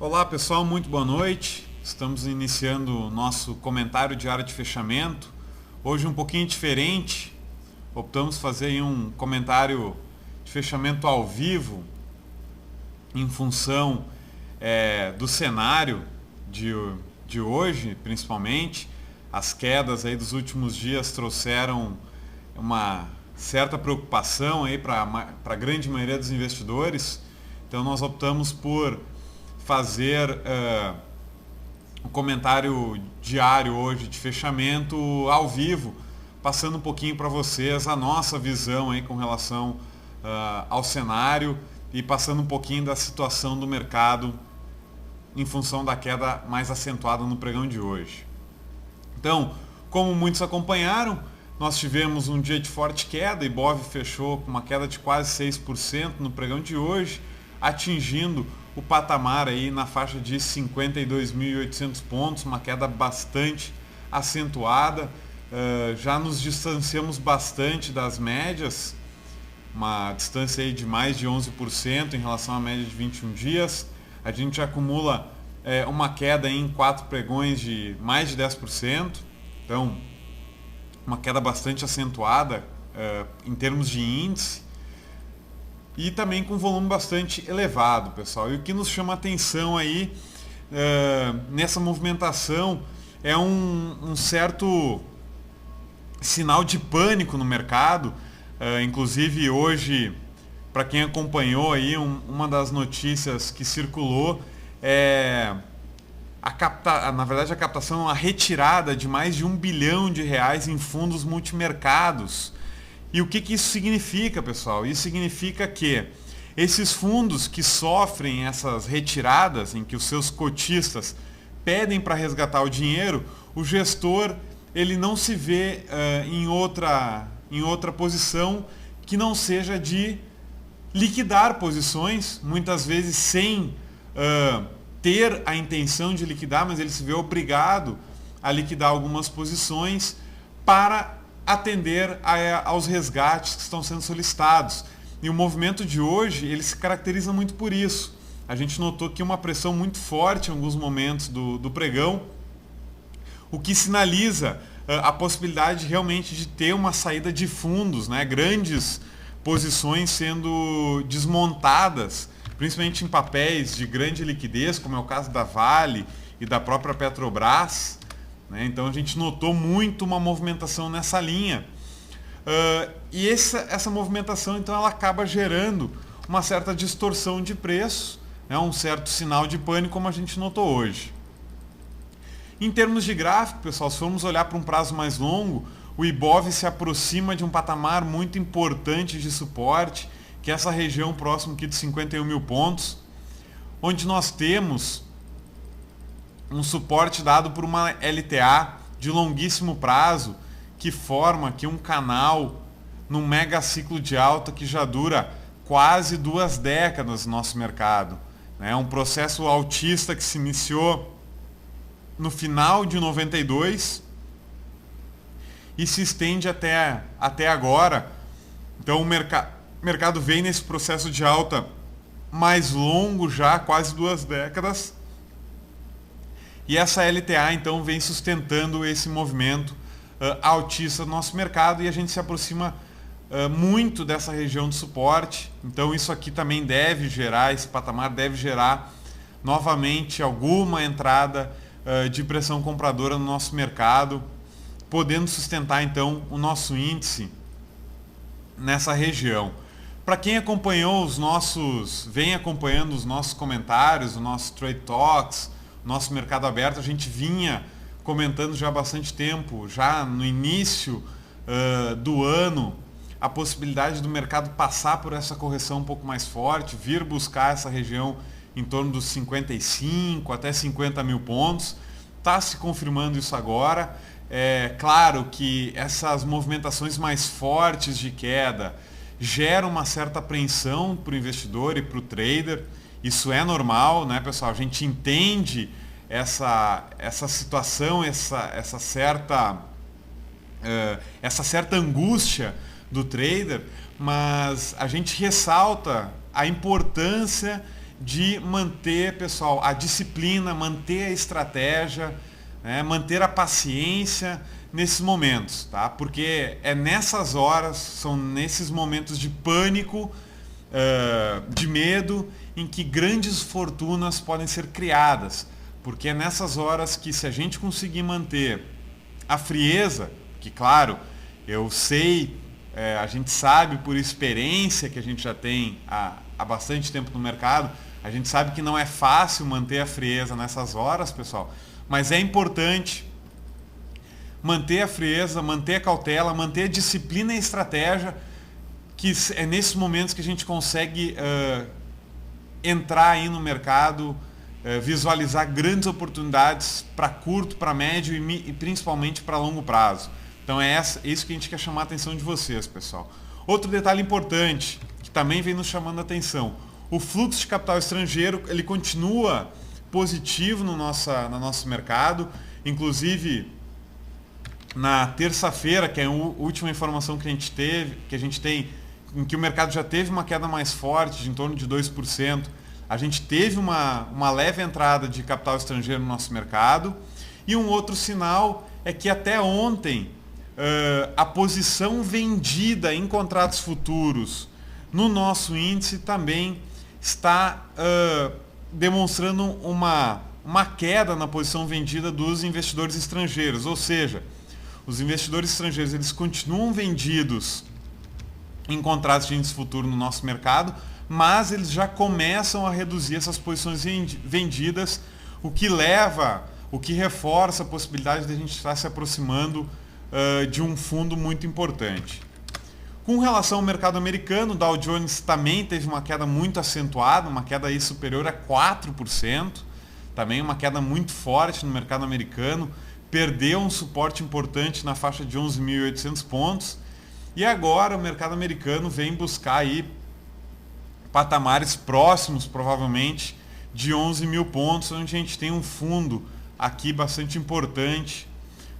Olá pessoal, muito boa noite. Estamos iniciando o nosso comentário diário de fechamento. Hoje um pouquinho diferente. Optamos fazer aí um comentário de fechamento ao vivo em função do cenário de hoje, principalmente. As quedas aí dos últimos dias trouxeram uma certa preocupação aí para a grande maioria dos investidores. Então nós optamos por fazer um comentário diário hoje de fechamento ao vivo, passando um pouquinho para vocês a nossa visão aí com relação ao cenário e passando um pouquinho da situação do mercado em função da queda mais acentuada no pregão de hoje. Então, como muitos acompanharam, nós tivemos um dia de forte queda, Ibov fechou com uma queda de quase 6% no pregão de hoje, atingindo o patamar aí na faixa de 52.800 pontos, uma queda bastante acentuada. Já nos distanciamos bastante das médias, uma distância aí de mais de 11% em relação à média de 21 dias. A gente acumula uma queda em 4 pregões de mais de 10%, então uma queda bastante acentuada em termos de índice. E também com volume bastante elevado, pessoal. E o que nos chama a atenção aí nessa movimentação é um certo sinal de pânico no mercado. Inclusive hoje, para quem acompanhou aí, uma das notícias que circulou é na verdade a captação, a retirada de mais de R$1 bilhão em fundos multimercados. E o que isso significa, pessoal? Isso significa que esses fundos que sofrem essas retiradas, em que os seus cotistas pedem para resgatar o dinheiro, o gestor ele não se vê em outra posição que não seja de liquidar posições, muitas vezes sem ter a intenção de liquidar, mas ele se vê obrigado a liquidar algumas posições para atender aos resgates que estão sendo solicitados. E o movimento de hoje, ele se caracteriza muito por isso. A gente notou que uma pressão muito forte em alguns momentos do pregão, o que sinaliza a possibilidade realmente de ter uma saída de fundos, né? Grandes posições sendo desmontadas, principalmente em papéis de grande liquidez, como é o caso da Vale e da própria Petrobras. Então a gente notou muito uma movimentação nessa linha. E essa movimentação então ela acaba gerando uma certa distorção de preço, né? Um certo sinal de pânico, como a gente notou hoje. Em termos de gráfico, pessoal, se formos olhar para um prazo mais longo, o Ibov se aproxima de um patamar muito importante de suporte, que é essa região próxima aqui de 51 mil pontos, onde nós temos um suporte dado por uma LTA de longuíssimo prazo, que forma aqui um canal num mega ciclo de alta que já dura quase 2 décadas no nosso mercado. É um processo altista que se iniciou no final de 92 e se estende até agora. Então o mercado vem nesse processo de alta mais longo já, quase 2 décadas. E essa LTA então vem sustentando esse movimento altista do nosso mercado e a gente se aproxima muito dessa região de suporte. Então isso aqui também deve gerar, esse patamar deve gerar novamente alguma entrada de pressão compradora no nosso mercado, podendo sustentar então o nosso índice nessa região. Para quem acompanhou vem acompanhando os nossos comentários, o nosso Trade Talks, nosso mercado aberto, a gente vinha comentando já há bastante tempo, já no início do ano, a possibilidade do mercado passar por essa correção um pouco mais forte, vir buscar essa região em torno dos 55 até 50 mil pontos. Está se confirmando isso agora. É claro que essas movimentações mais fortes de queda geram uma certa apreensão para o investidor e para o trader. Isso é normal, né, pessoal? A gente entende essa situação, essa certa angústia do trader, mas a gente ressalta a importância de manter, pessoal, a disciplina, manter a estratégia, né, manter a paciência nesses momentos, tá? Porque é nessas horas, são nesses momentos de pânico, de medo, em que grandes fortunas podem ser criadas. Porque é nessas horas que, se a gente conseguir manter a frieza, que claro, eu sei, a gente sabe por experiência que a gente já tem há bastante tempo no mercado, a gente sabe que não é fácil manter a frieza nessas horas, pessoal, mas é importante manter a frieza, manter a cautela, manter a disciplina e a estratégia, que é nesses momentos que a gente consegue entrar aí no mercado, visualizar grandes oportunidades para curto, para médio e principalmente para longo prazo. Então é isso que a gente quer chamar a atenção de vocês, pessoal. Outro detalhe importante, que também vem nos chamando a atenção, o fluxo de capital estrangeiro, ele continua positivo no nosso mercado, inclusive na terça-feira, que é a última informação que a gente tem, em que o mercado já teve uma queda mais forte, de em torno de 2%, a gente teve uma leve entrada de capital estrangeiro no nosso mercado. E um outro sinal é que até ontem a posição vendida em contratos futuros no nosso índice também está demonstrando uma queda na posição vendida dos investidores estrangeiros. Ou seja, os investidores estrangeiros eles continuam vendidos em contratos de índice futuro no nosso mercado, mas eles já começam a reduzir essas posições vendidas, o que reforça a possibilidade de a gente estar se aproximando de um fundo muito importante. Com relação ao mercado americano, o Dow Jones também teve uma queda muito acentuada, uma queda aí superior a 4%, também uma queda muito forte no mercado americano, perdeu um suporte importante na faixa de 11.800 pontos, e agora o mercado americano vem buscar aí patamares próximos, provavelmente, de 11.000 pontos, onde a gente tem um fundo aqui bastante importante,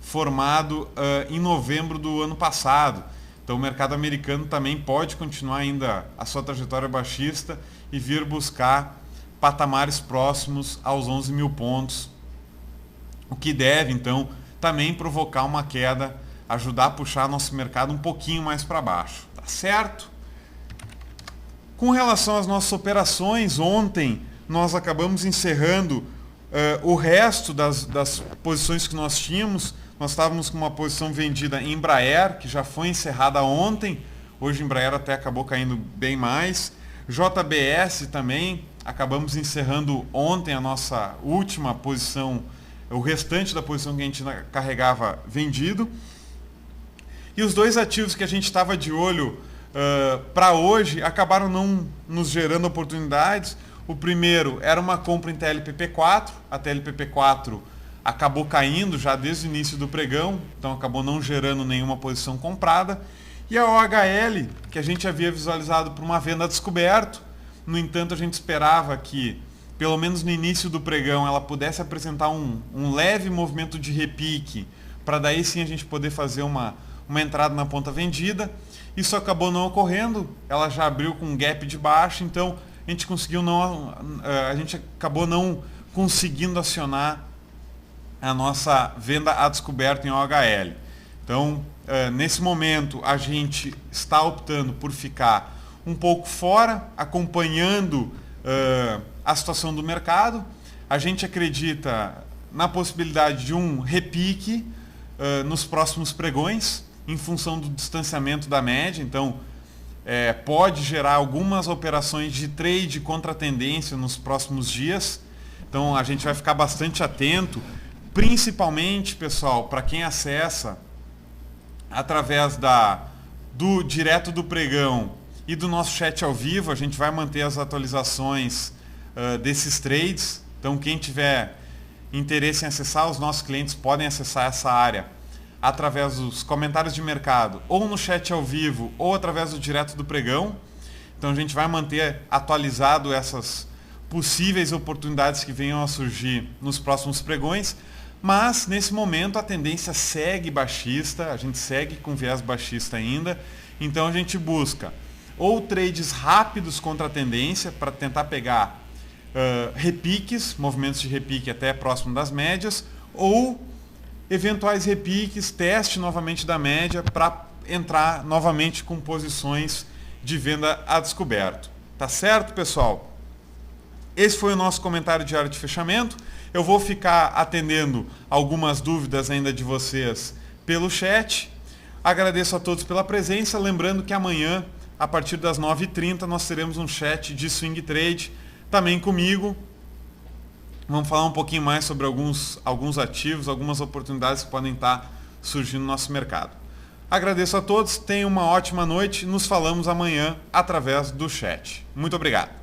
formado em novembro do ano passado. Então o mercado americano também pode continuar ainda a sua trajetória baixista e vir buscar patamares próximos aos 11.000 pontos, o que deve, então, também provocar uma queda, ajudar a puxar nosso mercado um pouquinho mais para baixo. Tá certo? Com relação às nossas operações, ontem nós acabamos encerrando o resto das posições que nós tínhamos. Nós estávamos com uma posição vendida em Embraer, que já foi encerrada ontem. Hoje Embraer até acabou caindo bem mais. JBS também, acabamos encerrando ontem a nossa última posição, o restante da posição que a gente carregava vendido. E os dois ativos que a gente estava de olho para hoje acabaram não nos gerando oportunidades. O primeiro era uma compra em TLPP4, a TLPP4 acabou caindo já desde o início do pregão, então acabou não gerando nenhuma posição comprada. E a OHL, que a gente havia visualizado para uma venda a descoberto, no entanto a gente esperava que, pelo menos no início do pregão, ela pudesse apresentar um leve movimento de repique, para daí sim a gente poder fazer uma entrada na ponta vendida. Isso acabou não ocorrendo, ela já abriu com um gap de baixo, então a gente acabou não conseguindo acionar a nossa venda a descoberto em OHL. Então, nesse momento, a gente está optando por ficar um pouco fora, acompanhando a situação do mercado. A gente acredita na possibilidade de um repique nos próximos pregões, em função do distanciamento da média. Então, pode gerar algumas operações de trade contra a tendência nos próximos dias. Então, a gente vai ficar bastante atento, principalmente, pessoal, para quem acessa através do direto do pregão e do nosso chat ao vivo. A gente vai manter as atualizações desses trades. Então, quem tiver interesse em acessar, os nossos clientes podem acessar essa área através dos comentários de mercado, ou no chat ao vivo, ou através do direto do pregão. Então a gente vai manter atualizado essas possíveis oportunidades que venham a surgir nos próximos pregões, mas nesse momento a tendência segue baixista, a gente segue com viés baixista ainda, então a gente busca ou trades rápidos contra a tendência para tentar pegar repiques, movimentos de repique até próximo das médias, ou eventuais repiques, teste novamente da média para entrar novamente com posições de venda a descoberto. Tá certo, pessoal? Esse foi o nosso comentário diário de fechamento. Eu vou ficar atendendo algumas dúvidas ainda de vocês pelo chat. Agradeço a todos pela presença. Lembrando que amanhã, a partir das 9h30, nós teremos um chat de swing trade, também comigo. Vamos falar um pouquinho mais sobre alguns ativos, algumas oportunidades que podem estar surgindo no nosso mercado. Agradeço a todos, tenham uma ótima noite. Nos falamos amanhã através do chat. Muito obrigado.